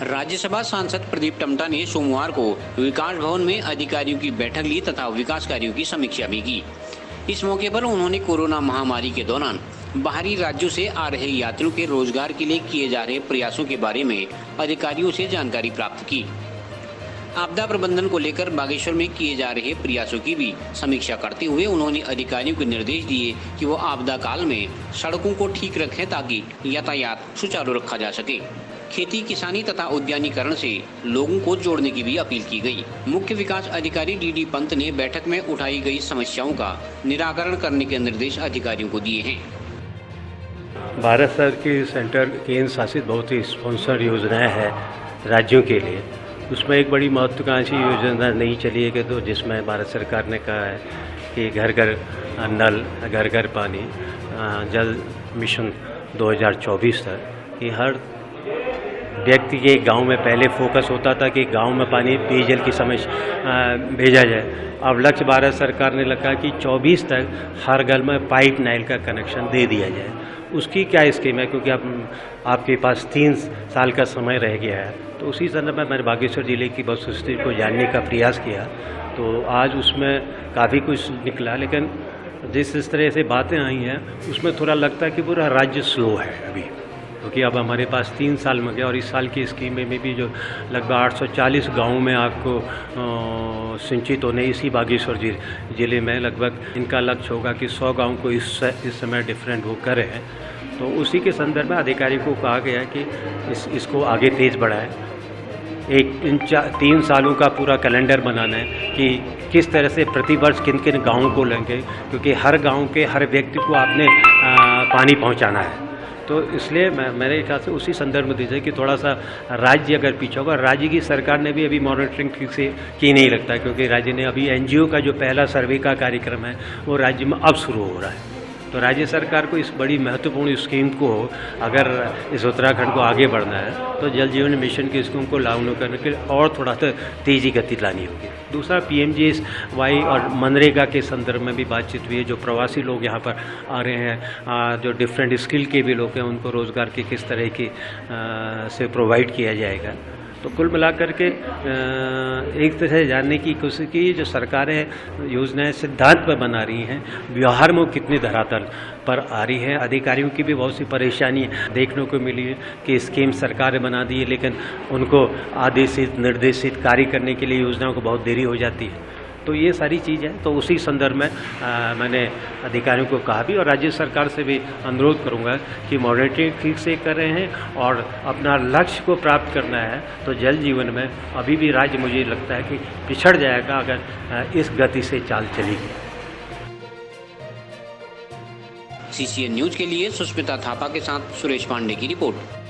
राज्यसभा सांसद प्रदीप टम्टा ने सोमवार को विकास भवन में अधिकारियों की बैठक ली तथा विकास कार्यों की समीक्षा भी की। इस मौके पर उन्होंने कोरोना महामारी के दौरान बाहरी राज्यों से आ रहे यात्रियों के रोजगार के लिए किए जा रहे प्रयासों के बारे में अधिकारियों से जानकारी प्राप्त की। आपदा प्रबंधन को लेकर बागेश्वर में किए जा रहे प्रयासों की भी समीक्षा करते हुए उन्होंने अधिकारियों को निर्देश दिए कि वो आपदा काल में सड़कों को ठीक रखें ताकि यातायात सुचारू रखा जा सके। खेती किसानी तथा उद्यानीकरण से लोगों को जोड़ने की भी अपील की गई। मुख्य विकास अधिकारी डी पंत ने बैठक में उठाई गई समस्याओं का निराकरण करने के निर्देश अधिकारियों को दिए हैं। भारत सरकार की सेंटर केंद्र शासित बहुत ही स्पॉन्सर्ड योजनाएं हैं राज्यों के लिए। उसमें एक बड़ी महत्वाकांक्षी योजना नहीं चली है कि तो जिसमें भारत सरकार ने कहा है कि घर घर नल, घर घर पानी, जल मिशन 2024 तक कि हर व्यक्ति के गांव में पहले फोकस होता था कि गांव में पानी पेयजल की समस्या भेजा जाए। अब लक्ष्य भारत सरकार ने रखा कि 24 तक हर घर में पाइप नाइल का कनेक्शन दे दिया जाए। उसकी क्या स्कीम है, क्योंकि आपके पास 3 साल का समय रह गया है। तो उसी संदर्भ में मैंने बागेश्वर जिले की वस्तुस्थिति को जानने का प्रयास किया। तो आज उसमें काफ़ी कुछ निकला, लेकिन जिस तरह से बातें आई हैं उसमें थोड़ा लगता है कि पूरा राज्य स्लो है अभी, क्योंकि अब हमारे पास 3 साल में गया और इस साल की स्कीम में भी जो लगभग 840 गाँव में आपको सिंचित होने इसी बागेश्वर जिले में लगभग इनका लक्ष्य होगा कि 100 गाँव को इस समय डिफरेंट वो करें। तो उसी के संदर्भ में अधिकारी को कहा गया है कि इसको आगे तेज़ बढ़ाएं। इन 3 सालों का पूरा कैलेंडर बनाना है कि किस तरह से प्रतिवर्ष किन किन गाँवों को लेंगे, क्योंकि हर गाँव के हर व्यक्ति को आपने पानी पहुँचाना है। तो इसलिए मेरे ख्याल से उसी संदर्भ में दीजिए कि थोड़ा सा राज्य अगर पीछे होगा। राज्य की सरकार ने भी अभी मॉनिटरिंग ठीक से की नहीं लगता, क्योंकि राज्य ने अभी NGO का जो पहला सर्वे का कार्यक्रम है वो राज्य में अब शुरू हो रहा है। तो राज्य सरकार को इस बड़ी महत्वपूर्ण स्कीम को, अगर इस उत्तराखंड को आगे बढ़ना है तो जल जीवन मिशन की स्कीम को लागू करने के लिए और थोड़ा सा तेज़ी गति लानी होगी। दूसरा PMGSY और मनरेगा के संदर्भ में भी बातचीत हुई है। जो प्रवासी लोग यहाँ पर आ रहे हैं, जो डिफरेंट स्किल के भी लोग हैं, उनको रोज़गार की किस तरह की से प्रोवाइड किया जाएगा। तो कुल मिलाकर के एक तरह से जानने की कोशिश की जो सरकारें योजनाएं सिद्धांत पर बना रही हैं, व्यवहार में कितनी धरातल पर आ रही है। अधिकारियों की भी बहुत सी परेशानी देखने को मिली है कि स्कीम सरकारें बना दी है, लेकिन उनको आदेशित निर्देशित कार्य करने के लिए योजनाओं को बहुत देरी हो जाती है। तो ये सारी चीज़ है। तो उसी संदर्भ में मैंने अधिकारियों को कहा भी और राज्य सरकार से भी अनुरोध करूंगा कि मॉनिटरिंग ठीक से कर रहे हैं और अपना लक्ष्य को प्राप्त करना है। तो जल जीवन में अभी भी राज्य मुझे लगता है कि पिछड़ जाएगा अगर इस गति से चाल चलेगी। CCN न्यूज के लिए सुष्मिता थापा के साथ सुरेश पांडे की रिपोर्ट।